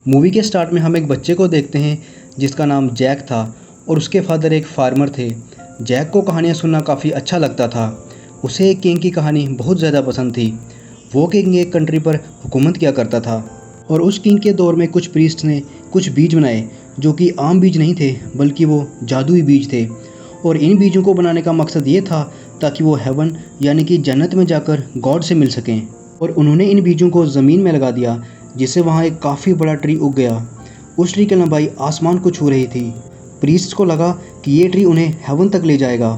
Movie के start में हम एक बच्चे को देखते हैं जिसका नाम जैक था और उसके फादर एक फार्मर थे। जैक को कहानियाँ सुनना काफ़ी अच्छा लगता था। उसे एक किंग की कहानी बहुत ज़्यादा पसंद थी। वो किंग एक कंट्री पर हुकूमत किया करता था और उस किंग के दौर में कुछ प्रीस्ट ने कुछ बीज बनाए जो कि आम बीज नहीं थे बल्कि वो जादुई बीज थे। और इन बीजों को बनाने का मकसद ये था ताकि वो हेवन यानी कि जन्नत में जाकर गॉड से मिल सकें। और उन्होंने इन बीजों को ज़मीन में लगा दिया जिससे वहाँ एक काफ़ी बड़ा ट्री उग गया। उस ट्री की लंबाई आसमान को छू रही थी। प्रीस्ट को लगा कि ये ट्री उन्हें हेवन तक ले जाएगा,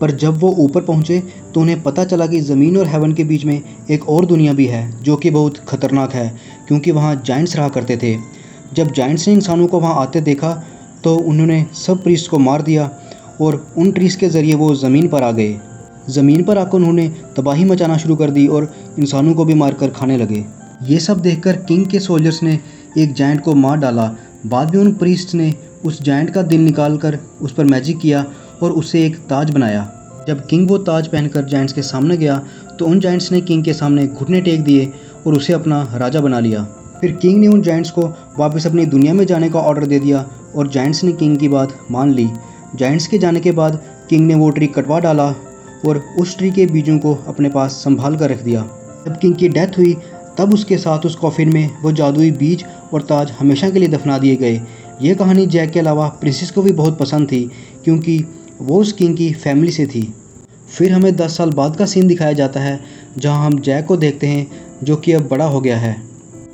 पर जब वो ऊपर पहुँचे तो उन्हें पता चला कि ज़मीन और हेवन के बीच में एक और दुनिया भी है जो कि बहुत ख़तरनाक है, क्योंकि वहाँ जाइंट्स रहा करते थे। जब जाइंट्स ने इंसानों को वहाँ आते देखा तो उन्होंने सब प्रीस्ट को मार दिया और उन ट्रीज के ज़रिए वो ज़मीन पर आ गए। ज़मीन पर आकर उन्होंने तबाही मचाना शुरू कर दी और इंसानों को भी मारकर खाने लगे। ये सब देखकर किंग के सोल्जर्स ने एक जायंट को मार डाला। बाद में उन प्रीस्ट ने उस जायंट का दिल निकाल कर उस पर मैजिक किया और उससे एक ताज बनाया। जब किंग वो ताज पहनकर जायंट्स के सामने गया तो उन जायंट्स ने किंग के सामने घुटने टेक दिए और उसे अपना राजा बना लिया। फिर किंग ने उन जायंट्स को वापस अपनी दुनिया में जाने का ऑर्डर दे दिया और जायंट्स ने किंग की बात मान ली। जायंट्स के जाने के बाद किंग ने वो ट्री कटवा डाला और उस ट्री के बीजों को अपने पास संभाल कर रख दिया। जब किंग की डेथ हुई तब उसके साथ उस कॉफिन में वो जादुई बीज और ताज हमेशा के लिए दफना दिए गए। ये कहानी जैक के अलावा प्रिंसेस को भी बहुत पसंद थी क्योंकि वो उस किंग की फैमिली से थी। फिर हमें 10 साल बाद का सीन दिखाया जाता है जहां हम जैक को देखते हैं जो कि अब बड़ा हो गया है।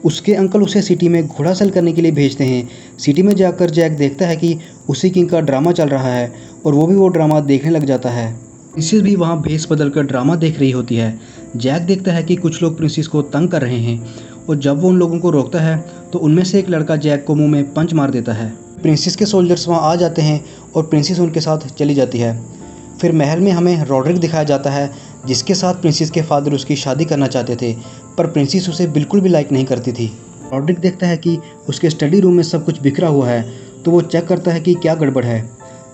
उसके अंकल उसे सिटी में घोड़ा सेल करने के लिए भेजते हैं। सिटी में जाकर जैक देखता है कि उसी किंग का ड्रामा चल रहा है और वो भी वो ड्रामा देखने लग जाता है। प्रिंसेस भी वहाँ भेस बदल कर ड्रामा देख रही होती है। जैक देखता है कि कुछ लोग प्रिंसेस को तंग कर रहे हैं और जब वो उन लोगों को रोकता है तो उनमें से एक लड़का जैक को मुंह में पंच मार देता है। प्रिंसेस के सोल्जर्स वहाँ आ जाते हैं और प्रिंसेस उनके साथ चली जाती है। फिर महल में हमें रॉड्रिक दिखाया जाता है जिसके साथ प्रिंसेस के फादर उसकी शादी करना चाहते थे, पर प्रिंसेस उसे बिल्कुल भी लाइक नहीं करती थी। रॉड्रिक देखता है कि उसके स्टडी रूम में सब कुछ बिखरा हुआ है तो वो चेक करता है कि क्या गड़बड़ है।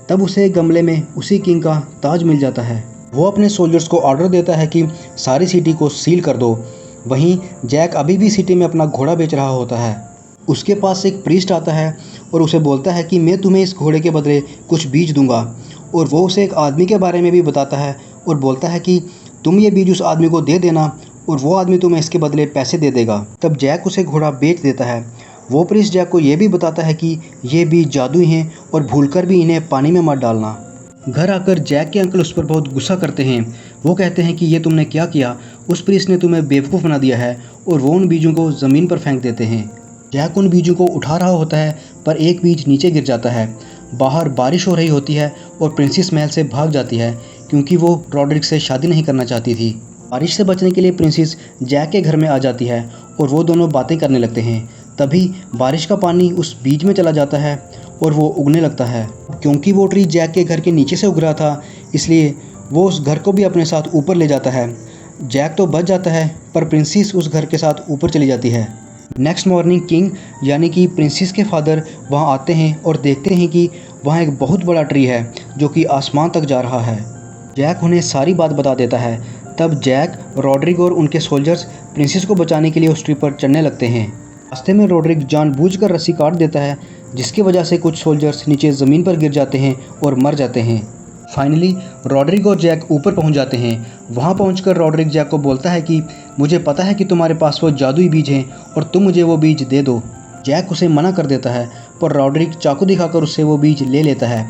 तब उसे एक गमले में उसी किंग का ताज मिल जाता है। वो अपने सोल्जर्स को ऑर्डर देता है कि सारी सिटी को सील कर दो। वहीं जैक अभी भी सिटी में अपना घोड़ा बेच रहा होता है। उसके पास एक प्रीस्ट आता है और उसे बोलता है कि मैं तुम्हें इस घोड़े के बदले कुछ बीज दूंगा। और वो उसे एक आदमी के बारे में भी बताता है और बोलता है कि तुम ये बीज उस आदमी को दे देना और वो आदमी तुम्हें इसके बदले पैसे दे देगा। तब जैक उसे घोड़ा बेच देता है। वो प्रीस्ट जैक को ये भी बताता है कि ये बीज जादुई हैं और भूलकर भी इन्हें पानी में मत डालना। घर आकर जैक के अंकल उस पर बहुत गुस्सा करते हैं। वो कहते हैं कि ये तुमने क्या किया, उस प्रीस्ट ने तुम्हें बेवकूफ़ बना दिया है, और वो उन बीजों को ज़मीन पर फेंक देते हैं। जैक उन बीजों को उठा रहा होता है पर एक बीज नीचे गिर जाता है। बाहर बारिश हो रही होती है और प्रिंसेस महल से भाग जाती है क्योंकि वो रॉड्रिक से शादी नहीं करना चाहती थी। बारिश से बचने के लिए प्रिंसेस जैक के घर में आ जाती है और वो दोनों बातें करने लगते हैं। तभी बारिश का पानी उस बीज में चला जाता है और वो उगने लगता है। क्योंकि वो ट्री जैक के घर के नीचे से उग रहा था इसलिए वो उस घर को भी अपने साथ ऊपर ले जाता है। जैक तो बच जाता है पर प्रिंसेस उस घर के साथ ऊपर चली जाती है। नेक्स्ट मॉर्निंग किंग यानी कि प्रिंसेस के फादर वहाँ आते हैं और देखते हैं कि वहाँ एक बहुत बड़ा ट्री है जो कि आसमान तक जा रहा है। जैक उन्हें सारी बात बता देता है। तब जैक, रॉड्रिक और उनके सोल्जर्स प्रिंसेस को बचाने के लिए उस ट्री पर चढ़ने लगते हैं। रास्ते में रॉड्रिक जानबूझकर रस्सी काट देता है जिसकी वजह से कुछ सोल्जर्स नीचे ज़मीन पर गिर जाते हैं और मर जाते हैं। फाइनली रॉड्रिक और जैक ऊपर पहुंच जाते हैं। वहां पहुंचकर रॉड्रिक जैक को बोलता है कि मुझे पता है कि तुम्हारे पास वो जादुई बीज हैं और तुम मुझे वो बीज दे दो। जैक उसे मना कर देता है पर रॉड्रिक चाकू दिखाकर उससे वो बीज ले लेता है,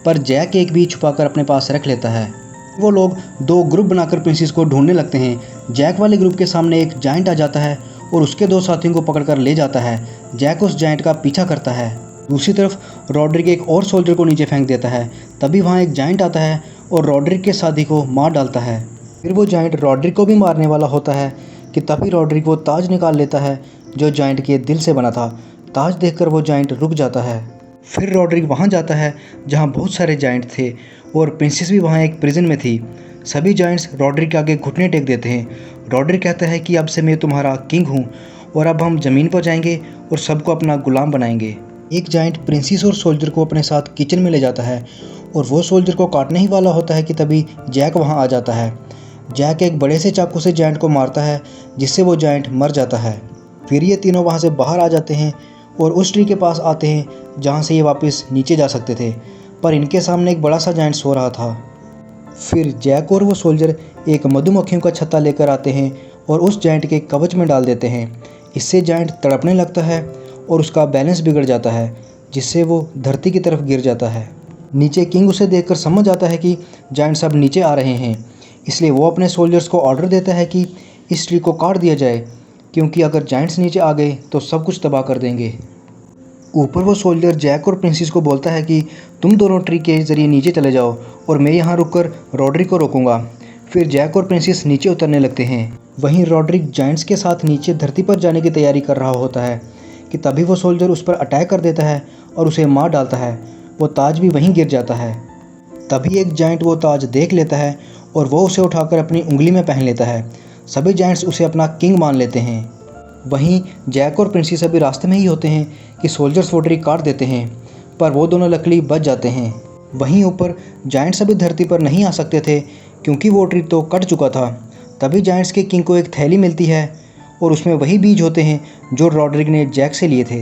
पर जैक एक बीज छुपाकर अपने पास रख लेता है। वो लोग 2 ग्रुप बनाकर प्रिंसेस को ढूंढने लगते हैं। जैक वाले ग्रुप के सामने एक जायंट आ जाता है और उसके 2 साथियों को पकड़कर ले जाता है। जैक उस जायंट का पीछा करता है। दूसरी तरफ रॉड्रिक एक और सोल्जर को नीचे फेंक देता है। तभी वहाँ एक जायंट आता है और रॉड्रिक के साथी को मार डालता है। फिर वो जायंट रॉड्रिक को भी मारने वाला होता है कि तभी रॉड्रिक वो ताज निकाल लेता है जो जायंट के दिल से बना था। ताज देखकर वो जायंट रुक जाता है। फिर रॉड्रिक वहाँ जाता है जहाँ बहुत सारे जायंट थे और प्रिंसेस भी वहाँ एक प्रिजन में थी। सभी जायंट्स रॉड्रिक के आगे घुटने टेक देते हैं। रॉड्रिक कहता है कि अब से मैं तुम्हारा किंग हूँ और अब हम ज़मीन पर जाएंगे और सबको अपना गुलाम बनाएंगे। एक जायंट प्रिंसेस और सोल्जर को अपने साथ किचन में ले जाता है और वो सोल्जर को काटने ही वाला होता है कि तभी जैक वहाँ आ जाता है। जैक एक बड़े से चाकू से जायंट को मारता है जिससे वो जायंट मर जाता है। फिर ये तीनों वहाँ से बाहर आ जाते हैं और उस ट्री के पास आते हैं जहाँ से ये वापस नीचे जा सकते थे, पर इनके सामने एक बड़ा सा जायंट सो रहा था। फिर जैक और वो सोल्जर एक मधुमक्खियों का छत्ता लेकर आते हैं और उस जायंट के कवच में डाल देते हैं। इससे जायंट तड़पने लगता है और उसका बैलेंस बिगड़ जाता है, जिससे वो धरती की तरफ गिर जाता है। नीचे किंग उसे देखकर समझ आता है कि जायंट्स अब नीचे आ रहे हैं, इसलिए वो अपने सोल्जर्स को ऑर्डर देता है कि इस ट्री को काट दिया जाए, क्योंकि अगर जायंट्स नीचे आ गए तो सब कुछ तबाह कर देंगे। ऊपर वो सोल्जर जैक और प्रिंसेस को बोलता है कि तुम दोनों ट्री के ज़रिए नीचे चले जाओ और मैं यहाँ रुककर रॉड्रिक को रोकूंगा। फिर जैक और प्रिंसेस नीचे उतरने लगते हैं। वहीं रॉड्रिक जायंट्स के साथ नीचे धरती पर जाने की तैयारी कर रहा होता है कि तभी वो सोल्जर उस पर अटैक कर देता है और उसे मार डालता है। वो ताज भी वहीं गिर जाता है। तभी एक जायंट वो ताज देख लेता है और वो उसे उठाकर अपनी उंगली में पहन लेता है। सभी जायंट्स उसे अपना किंग मान लेते हैं। वहीं जैक और प्रिंसेस अभी रास्ते में ही होते हैं कि सोल्जर्स वो ट्री काट देते हैं, पर वो दोनों लकड़ी बच जाते हैं। वहीं ऊपर जायंट्स अभी धरती पर नहीं आ सकते थे क्योंकि वो ट्री तो कट चुका था। तभी जायंट्स के किंग को एक थैली मिलती है और उसमें वही बीज होते हैं जो रॉड्रिक ने जैक से लिए थे।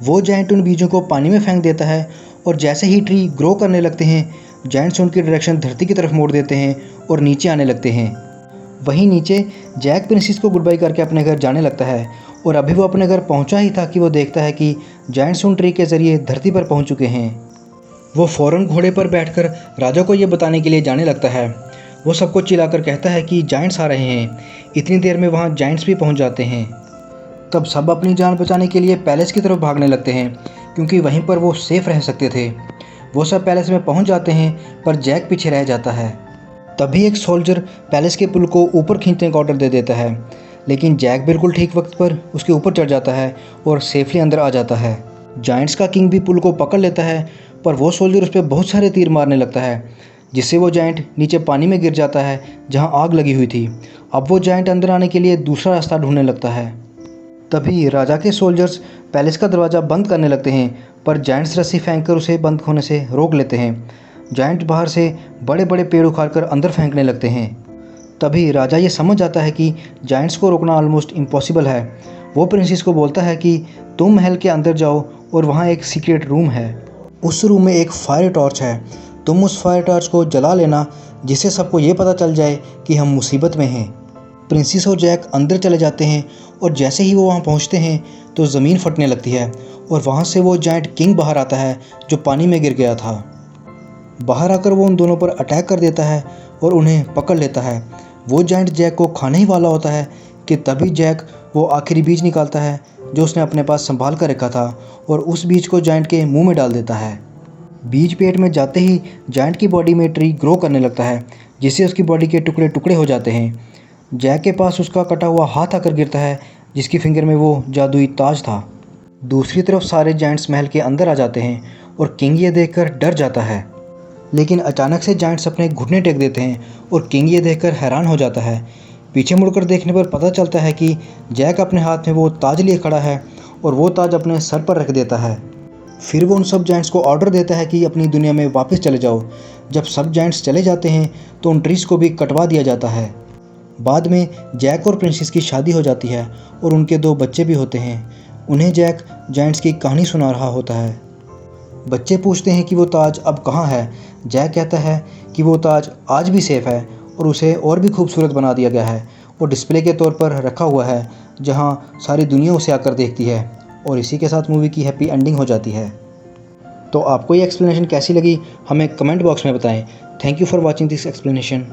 वो जायंट उन बीजों को पानी में फेंक देता है और जैसे ही ट्री ग्रो करने लगते हैं, जायंट्स उनकी डायरेक्शन धरती की तरफ मोड़ देते हैं और नीचे आने लगते हैं। वहीं नीचे जैक प्रिंसेस को गुड बाय करके अपने घर जाने लगता है और अभी वो अपने घर पहुंचा ही था कि वो देखता है कि जायंट्स उन ट्री के ज़रिए धरती पर पहुंच चुके हैं। वो फ़ौरन घोड़े पर बैठकर राजा को ये बताने के लिए जाने लगता है। वो सबको चिल्लाकर कहता है कि जायंट्स आ रहे हैं। इतनी देर में वहाँ जायंट्स भी पहुँच जाते हैं। तब सब अपनी जान बचाने के लिए पैलेस की तरफ भागने लगते हैं, क्योंकि वहीं पर वो सेफ रह सकते थे। वो सब पैलेस में पहुँच जाते हैं, पर जैक पीछे रह जाता है। तभी एक सोल्जर पैलेस के पुल को ऊपर खींचने का ऑर्डर दे देता है, लेकिन जैक बिल्कुल ठीक वक्त पर उसके ऊपर चढ़ जाता है और सेफली अंदर आ जाता है। जायंट्स का किंग भी पुल को पकड़ लेता है, पर वो सोल्जर उस पर बहुत सारे तीर मारने लगता है, जिससे वो जायंट नीचे पानी में गिर जाता है जहां आग लगी हुई थी। अब वो जायंट अंदर आने के लिए दूसरा रास्ता ढूंढने लगता है। तभी राजा के सोल्जर्स पैलेस का दरवाज़ा बंद करने लगते हैं, पर जायंट्स रस्सी फेंककर उसे बंद होने से रोक लेते हैं। जायंट बाहर से बड़े बड़े पेड़ उखाड़कर अंदर फेंकने लगते हैं। तभी राजा ये समझ जाता है कि जायंट्स को रोकना ऑलमोस्ट इम्पॉसिबल है। वो प्रिंसेस को बोलता है कि तुम महल के अंदर जाओ और वहाँ एक सीक्रेट रूम है। उस रूम में एक फायर टॉर्च है। तुम उस फायर टॉर्च को जला लेना, जिससे सबको ये पता चल जाए कि हम मुसीबत में हैं। प्रिंसेस और जैक अंदर चले जाते हैं और जैसे ही वो वहाँ पहुँचते हैं तो ज़मीन फटने लगती है और वहाँ से वो जायंट किंग बाहर आता है जो पानी में गिर गया था। बाहर आकर वो उन दोनों पर अटैक कर देता है और उन्हें पकड़ लेता है। वो जायंट जैक को खाने ही वाला होता है कि तभी जैक वो आखिरी बीज निकालता है जो उसने अपने पास संभाल कर रखा था और उस बीज को जायंट के मुंह में डाल देता है। बीज पेट में जाते ही जायंट की बॉडी में ट्री ग्रो करने लगता है, जिससे उसकी बॉडी के टुकड़े टुकड़े हो जाते हैं। जैक के पास उसका कटा हुआ हाथ आकर गिरता है, जिसकी फिंगर में वो जादुई ताज था। दूसरी तरफ सारे जायंट्स महल के अंदर आ जाते हैं और किंग ये देखकर डर जाता है, लेकिन अचानक से जायंट्स अपने घुटने टेक देते हैं और किंग ये देखकर हैरान हो जाता है। पीछे मुड़कर देखने पर पता चलता है कि जैक अपने हाथ में वो ताज लिए खड़ा है और वो ताज अपने सर पर रख देता है। फिर वो उन सब जायंट्स को ऑर्डर देता है कि अपनी दुनिया में वापस चले जाओ। जब सब जायंट्स चले जाते हैं तो उन ट्रीज को भी कटवा दिया जाता है। बाद में जैक और प्रिंसेस की शादी हो जाती है और उनके 2 बच्चे भी होते हैं। उन्हें जैक जायंट्स की कहानी सुना रहा होता है। बच्चे पूछते हैं कि वो ताज अब कहाँ है। जैक कहता है कि वो ताज आज भी सेफ है और उसे और भी खूबसूरत बना दिया गया है और डिस्प्ले के तौर पर रखा हुआ है, जहाँ सारी दुनिया उसे आकर देखती है। और इसी के साथ मूवी की हैप्पी एंडिंग हो जाती है। तो आपको ये एक्सप्लेनेशन कैसी लगी हमें कमेंट बॉक्स में बताएं। Thank you for watching this explanation.